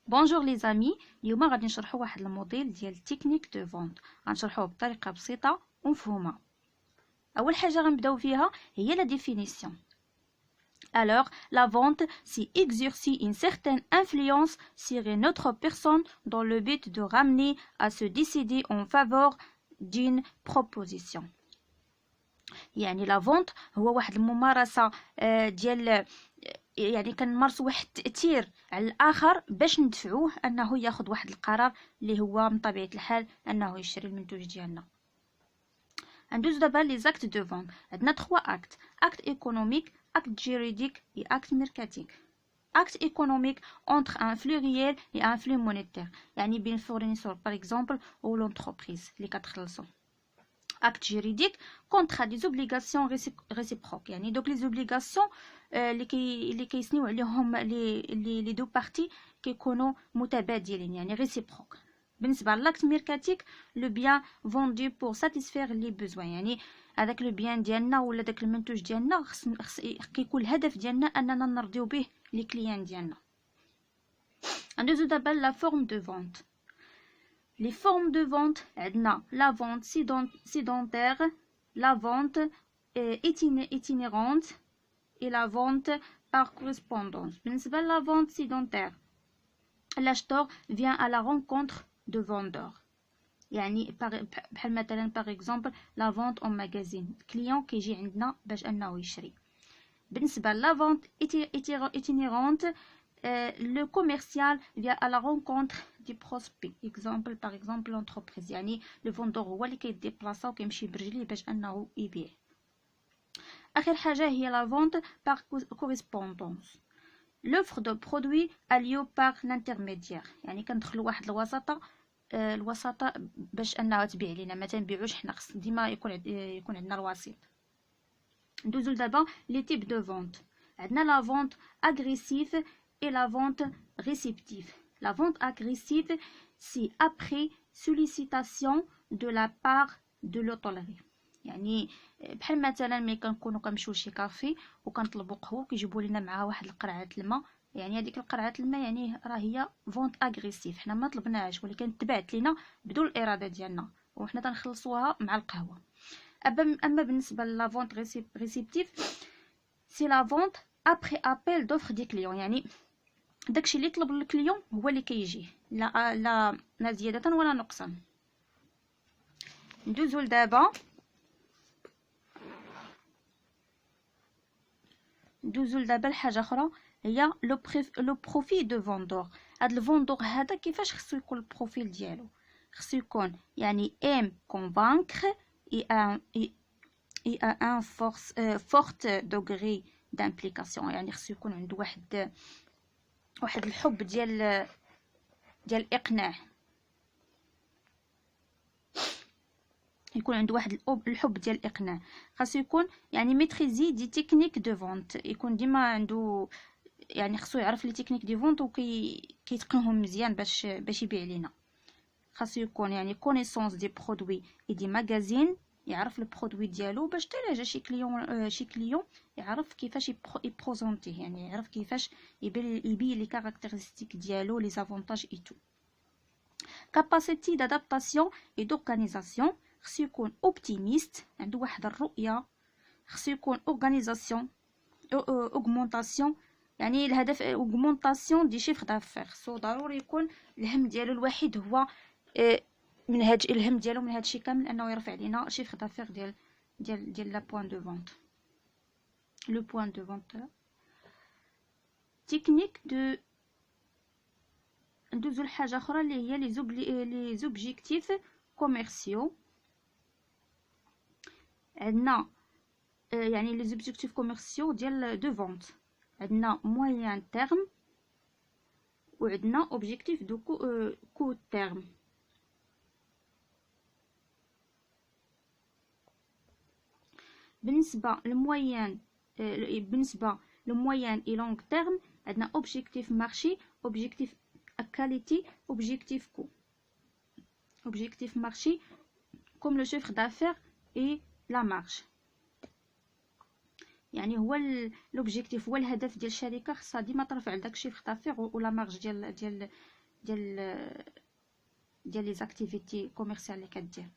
بونجور لي زامي، اليوم غادي نشرحوا واحد الموديل ديال تكنيك دو فونت. غنشرحوه بطريقه بسيطه ومفهومه. اول حاجه غنبداو فيها هي لا ديفينيسيون. Alors, la vente, c'est exercer une certaine influence sur une autre personne dans le but de ramener à se décider en faveur d'une proposition. يعني لا فونت هو واحد الممارسه ديال يعني كنمارسوا واحد التاثير على الاخر باش ندفعوه انه ياخذ واحد القرار اللي هو من طبيعه الحال انه يشري المنتوج ديالنا. ندوز دابا لي زاكت دو فونت. عندنا 3 اكت: اكت ايكونوميك، اكت جيريديك et اكت ميركاتيك. acte économique entre un flux réel et un flux monétaire، يعني بين fournisseur par exemple ou l'entreprise اللي كتخلصوا. acte juridique contre des obligations réciproques، يعني دوك les obligations اللي كيسنيو عليهم les deux parties كيكونوا متبادلين، يعني réciproque. بالنسبه لاكت ميركاتيك لو بيان فوندو بور ساتيسفير لي بوزوان، يعني هذاك لو بيان ديالنا ولا داك المنتوج ديالنا كيكون الهدف ديالنا اننا نرضيو به لي كليان ديالنا. ندوزو دابا لا فورم دو فونت. لي فورم دو فونت عندنا لا فونت سيدونتير، لا فونت itinérante et la vente par correspondance. بالنسبه لا فونت سيدونتير، l'acheteur vient à la rencontre de vendeurs، يعني بحال مثلا par exemple la vente en magazine، client كيجي عندنا باش انه يشري. بالنسبه لا فونت itinérante، le commercial vient à la rencontre du prospect، par exemple l'entreprise، يعني le vendeur هو اللي كيديبلاصا وكيمشي برجليه باش انه يبيع. اخر حاجه هي la vente par correspondance. L'offre de produits a lieu par l'intermédiaire، يعني كندخلوا واحد الوساطه باش انها تبيع لينا، ما تنبيعوش حنا، خص ديما يكون عندنا الوسيط. ندوزو دابا لي تيب دو فونت. عندنا لا فونت اغريسيف et la vente réceptive. La vente agressive, c'est après sollicitation de la part de l'autorité، يعني بحال مثلا ملي كنكونوا كنمشيو لشي كافي وكنطلبوا قهوه وكيجيبوا لنا معها واحد القرعه الماء، يعني هذيك القرعه الماء يعني راه هي فونت اغريسيف، حنا ما طلبناهاش ولكن تبعت لينا بدون الاراده ديالنا وحنا تنخلصوها مع القهوه. اما بالنسبه لا فونت ريسيبتيف، سي لا فونت ابري ابل دوفر دي كليون، يعني داكشي اللي طلب الكليون هو اللي كيجي، لا زياده ولا نقصان. ندوزو لدابا لحاجه اخرى هي لو بروفي دو فوندور. هاد الفوندور هذا كيفاش خصو يكون البروفيل ديالو؟ خصو يكون يعني ام كونفانكر اي ان فورت دوغري دامبليكاسيون، يعني خصو يكون عنده واحد الحب ديال الاقناع، يكون عنده واحد الحب ديال الاقناع. خاصو يكون يعني ميتريزي دي تكنيك دو فونت، يكون ديما عنده يعني خصو يعرف لي تكنيك دي فونت وكيتقنهم مزيان باش يبيع لينا. خاصو يكون يعني كونيسونس دي برودوي اي دي ماغازين، يعرف البرودوي ديالو باش تلاجا شي كليون يعرف كيفاش يبريزونتيه، يعني يعرف كيفاش يبين لي كاركتيرستيك ديالو، لي زافونتاج اي تو. كاباسيتي دادابتاسيون اي دورغانيزاسيون، خصو يكون اوبتيميست، عنده واحد الرؤيه. خصو يكون اورغانيزاسيون اوغمونطاسيون، يعني الهدف اوغمونطاسيون دي شيفر دافير، خصو ضروري يكون الهم ديالو الوحيد هو الهم ديالو من هادشي كامل انه يرفع لينا شيفر دافير ديال لا بوين دو فونت. لو بوين دو فونت تكنيك دو. ندوزو لحاجه اخرى اللي هي لي زوبجيكتيف كوميرسيو. عندنا يعني لي زوبجيكتيف كوميرسيو ديال دو فونت، عندنا موين تيرم وعندنا اوبجيكتيف دو كو تيرم. بالنسبه للموين اي لونغ تيرم عندنا اوبجيكتيف مارشي، اوبجيكتيف كاليتي، اوبجيكتيف كو. اوبجيكتيف مارشي كوم لو شيفر دافير اي لا مارج، يعني هو لوبجيكتيف، هو الهدف ديال الشركه، خصها ديما ترفع داك الشيفر دافير ولا مارج ديال ديال لي زاكتيفيتي كوميرسيال اللي كدير.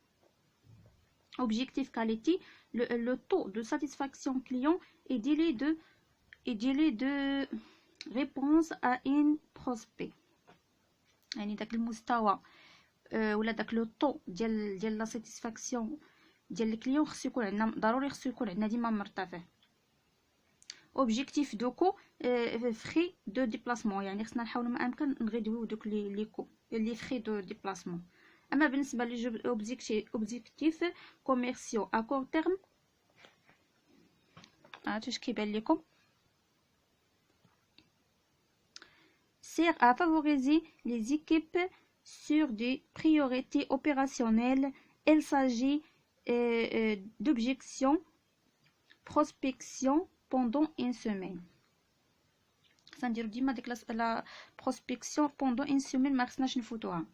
Objectif qualité, le taux de satisfaction client et délai de réponse à une prospect. يعني داك المستوى ولا داك لو طو ديال لا ساتيسفاكسيون ديال الكليون خصو يكون عندنا ضروري، خصو يكون عندنا ديما مرتفع. اوبجيكتيف دوكو فري دو ديبلاسمون، يعني خصنا نحاولوا ما امكن نغيدويو دوك لي كو لي فري دو ديبلاسمون. اما بالنسبه لي اوبجيكتيف كوميرسيو ا كور تيرم، هاتوش كيبان لكم، sert à favoriser les équipes sur des priorités opérationnelles. Il s'agit d'objections prospection pendant une semaine. سنديرو ديما ديك لا prospection pendant une semaine ما خصناش نفوتوها.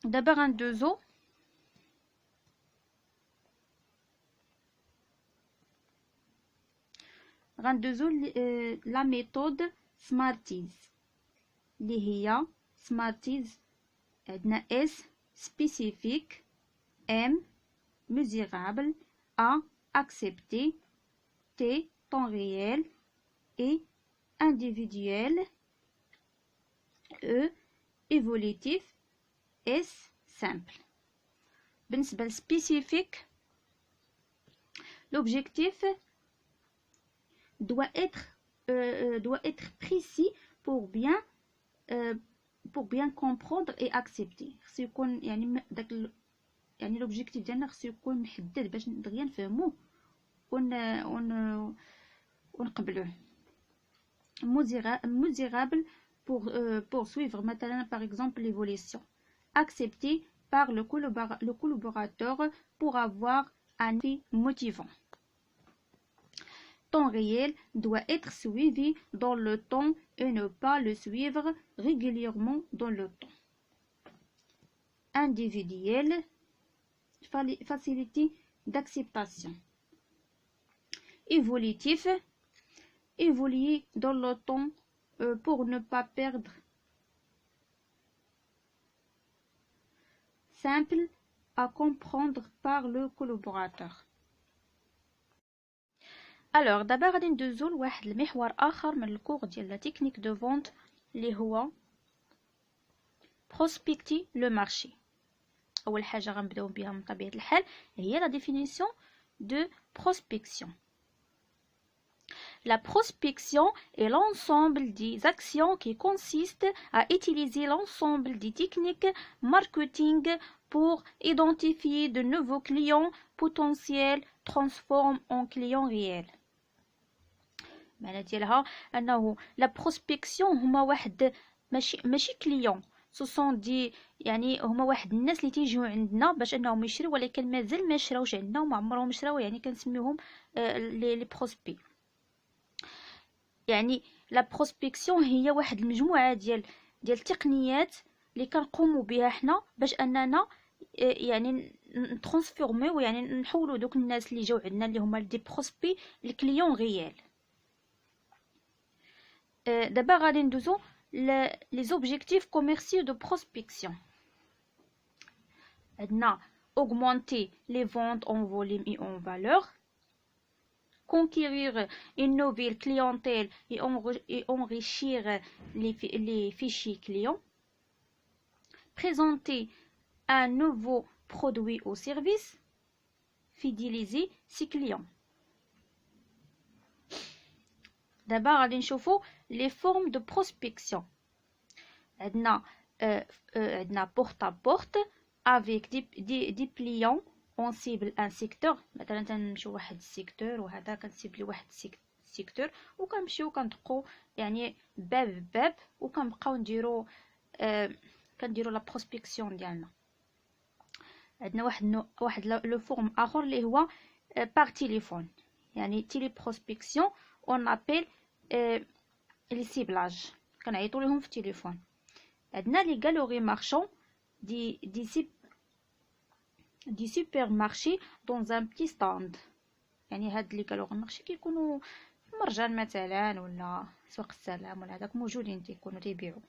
دابا غندوزو لا ميثود سمارتيز اللي هي سمارتيز. عندنا اس سبيسيفيك، ام mesurable، A accepté، T temps réel et individuel، E évolutif، S simple. بالنسبة للspécifique، l'objectif doit être précis pour bien comprendre et accepter. خصو يكون يعني داك يعني l'objectif ديالنا خصو يكون محدد باش دغيا نفهموه ونقبلوه. mesurable pour suivre مثلا par exemple l'évolution. accepté par le collaborateur pour avoir un effet motivant. Temps réel doit être suivi dans le temps et ne pas le suivre régulièrement dans le temps. Individuel, facilité d'acceptation. Évolutif, évoluer dans le temps pour ne pas perdre. Simple à comprendre par le collaborateur. Alors دابا غادي ندوزو لواحد المحور اخر من الكور ديال لا تكنيك دو فونت اللي هو بروسبكتي لو مارشي. اول حاجه غنبداو بها من طبيعه الحال هي لا ديفينيسيون دو بروسبكسيون. La prospection est l'ensemble des actions qui consistent à utiliser l'ensemble des techniques marketing pour identifier de nouveaux clients potentiels transforment en clients réels. معنى ديالها انه لا بروسبكسيون هما واحد ماشي كليون، سوسون دي يعني هما واحد الناس اللي تيجيو عندنا باش انهم يشريو ولكن مازال ما شراوش عندنا وما عمرهم شراو، يعني كنسميوهم لي بروسبي. يعني لا بروسبكسيون هي واحد المجموعه ديال التقنيات اللي كنقوموا بها حنا باش اننا يعني نترانسفورميو، يعني نحولوا دوك الناس اللي جاو عندنا اللي هما دي بروسبي الكليون ريال. دابا غادي ندوزو لي زوبجيكتيف كوميرسيو دو بروسبكسيون. عندنا augmenter les ventes en volume et en valeur، conquérir une nouvelle clientèle et enrichir les fichiers clients، présenter un nouveau produit ou service، fidéliser ses clients. دابا غادي نشوفو les formes de prospection. عندنا porte à porte avec des clients on cible un secteur، مثلا تنمشيو واحد السيكتور وهذا كنسيبلي واحد السيكتور وكنمشيو كندقو يعني باب بباب وكنبقاو نديرو لا بروسبكسيون ديالنا. عندنا واحد لو فورم اخر اللي هو بار تليفون، يعني تيلي بروسبكسيون اون ابل لي سيبلاج، كنعيطوا لهم في التليفون. عندنا لي غالوري مارشون دي سوبر مارشي دون ان بتي ستاند، يعني هاد لي غالوري مارشي كيكونوا مرجان مثلا ولا سوق السلام ولا هذاك موجودين تيكونوا تيبيعوا.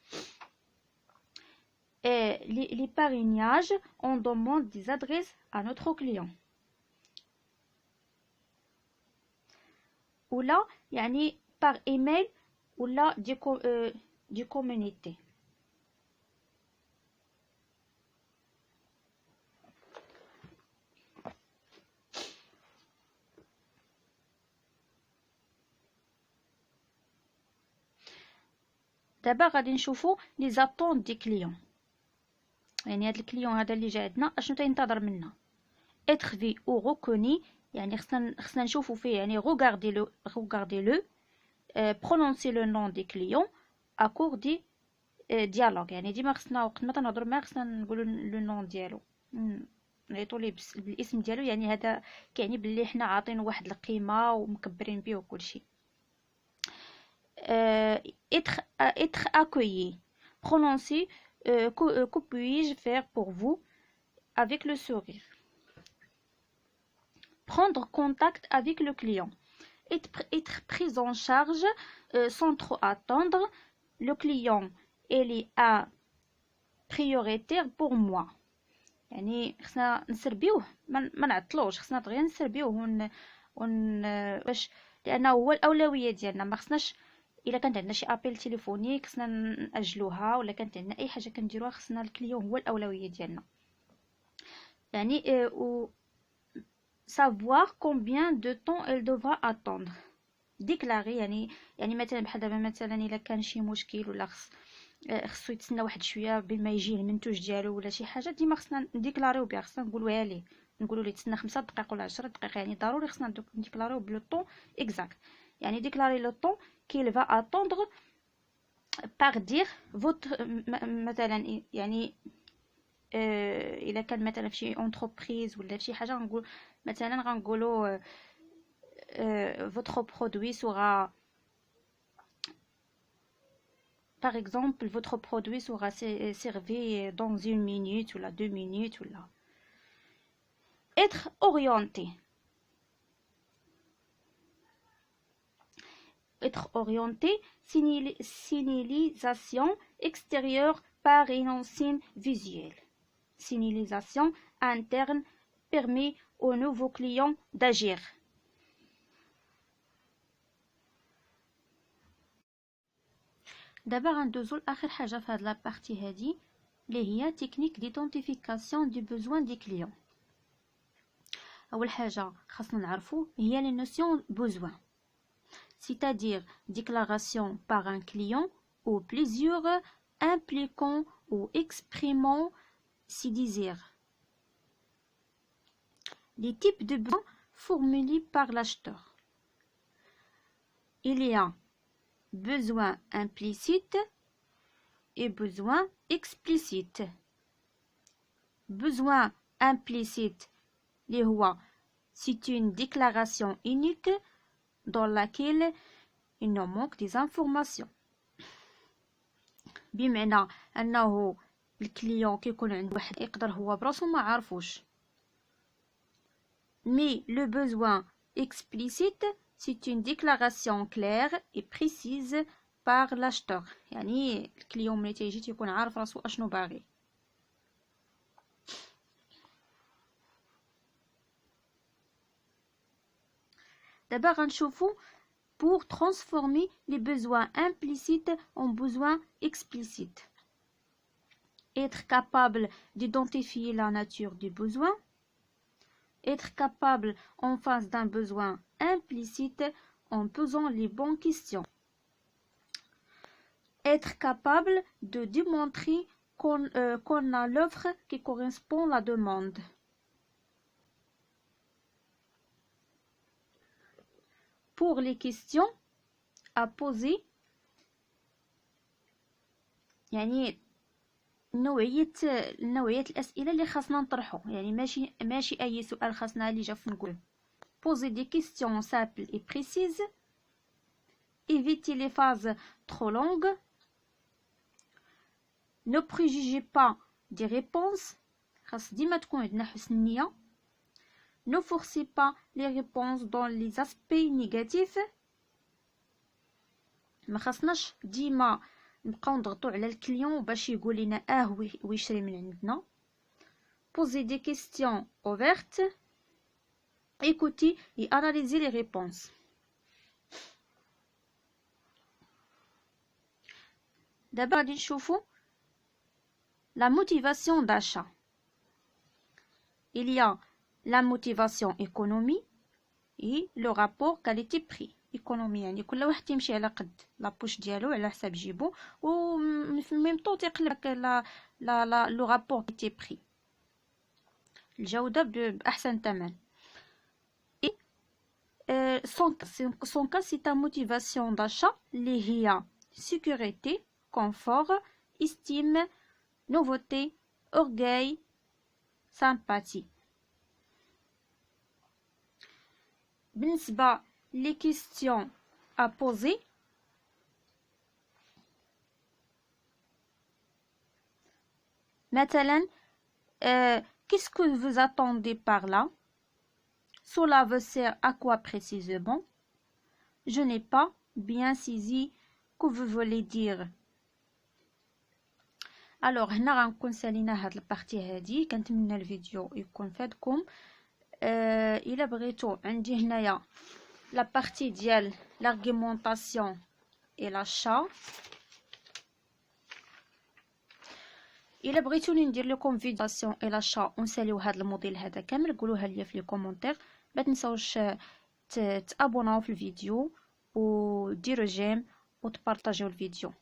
Les parrainages, on demande des adresses à notre client. ولا يعني par email ولا du communauté. دابا غادي نشوفوا لي زاتونت دي كليون. يعني هاد الكليون هذا اللي جا عندنا اشنو تينتظر منا. être vu ou reconnu يعني خصنا نشوفوا فيه يعني regarder le prononcer le nom des clients accorder dialogue. يعني ديما خصنا وقت ما تنهضروا معاه خصنا نقولوا لو نون ديالو نعيطوا ليه بالاسم ديالو. يعني هذا كيعني باللي حنا عاطين واحد القيمه ومكبرين به وكلشي. être accueilli prononcer que puis-je faire pour vous avec le sourire. Prendre contact avec le client. Être pris en charge sans trop attendre. Le client il est prioritaire pour moi. يعني خصنا نسربيوه ما نعطلوش. خصنا دغيا نسربيوه واش لانه هو الاولويه ديالنا. ما خصناش الا كانت عندنا شي ابيل تليفونيك خصنا ناجلوها ولا كانت عندنا اي حاجه كنديروها خصنا الكليون هو الاولويه ديالنا. يعني savoir combien de temps elle devra attendre. déclarer يعني مثلا بحال دابا مثلا الا كان شي مشكل ولا خصو يتسنى واحد شويه بما يجي المنتوج ديالو ولا شي حاجه ديما خصنا نديكلاريو بها. خصنا نقولوها ليه نقولوا ليه تسنى 5 دقائق ولا 10 دقائق. يعني ضروري خصنا نديكلاريو بلو طون اكزاكت. يعني déclarer le temps qu'il va attendre par dire votre مثلا يعني الا كان مثلا في شي انتربريز ولا في شي حاجه نقول مثلا غنقولوا votre produit sera par exemple votre produit sera servi dans 1 minute ou 2 minutes ou là. Être orienté. Être orienté, signalisation extérieure par une enseigne visuelle. Signalisation interne permet aux nouveaux clients d'agir. دابا غندوزو لاخر حاجه في هاد لابارتي هادي اللي هي تكنيك ديدونتيفيكاسيون دي بوزوان دي كليون. اول حاجه خاصنا نعرفو هي لي نوسيون بوزوان c'est-à-dire déclaration par un client ou plusieurs impliquant ou exprimant ses désirs. Les types de besoins formulés par l'acheteur. Il y a besoin implicite et besoin explicite. Besoin implicite, c'est une déclaration unique dans laquelle il nous manque des informations. بمعنى انه الكليون كيكون عنده واحد يقدر هو براسو ما عارفوش. Mais le besoin explicite, c'est une déclaration claire et précise par l'acheteur. يعني الكليون ملي تيجي تيكون عارف راسو اشنو باغي. دابا غنشوفو pour transformer les besoins implicites en besoins explicites. Être capable d'identifier la nature du besoin. Être capable en face d'un besoin implicite en posant les bonnes questions. Être capable de démontrer qu'on a l'offre qui correspond à la demande. Pour les questions à poser يعني نوعية الأسئلة اللي خاصنا نطرحو. يعني ماشي أي سؤال خاصنا اللي جا نقول. Poser des questions simples et précises. Éviter les phases trop longues. Ne préjugez pas des réponses. خاص ديما تكون عندنا حسن النية. Ne forcez pas les réponses dans les aspects négatifs. ما خاصناش ديما نبقاو نضغطوا على الكليون باش يقول لنا هو يشري من عندنا. poser des questions ouvertes, écouter et analyser les réponses. دابا غادي نشوفوا la motivation d'achat. Il y a la motivation économie et le rapport qualité-prix. économie يعني كل واحد تيمشي على قد لابوش ديالو على حساب جيبو و في ميم طو تيقلب لا لو رابور كاليتي-prix الجودة بأحسن ثمن. et son cas c'est ta motivation d'achat اللي هي sécurité, confort, estime, nouveauté, orgueil, sympathie. بالنسبة les questions à poser, مثلا qu'est-ce que vous attendez par là? Cela veut dire à quoi précisément? Je n'ai pas bien saisi que vous voulez dire. alors هنا غنكون سالينا هاد البارتي هادي. كنتمنى الفيديو يكون فادكم. الا بغيتو عندي هنايا لا بارتي ديال l'argumentation et l'achat. الا بغيتوني ندير لكم فيديوسيون اي لاشا ونساليو هذا الموديل هذا كامل قولوها ليا في لي كومونتير. ما تنساوش تابوناو في الفيديو وديروا جيم وتبارطاجيو الفيديو.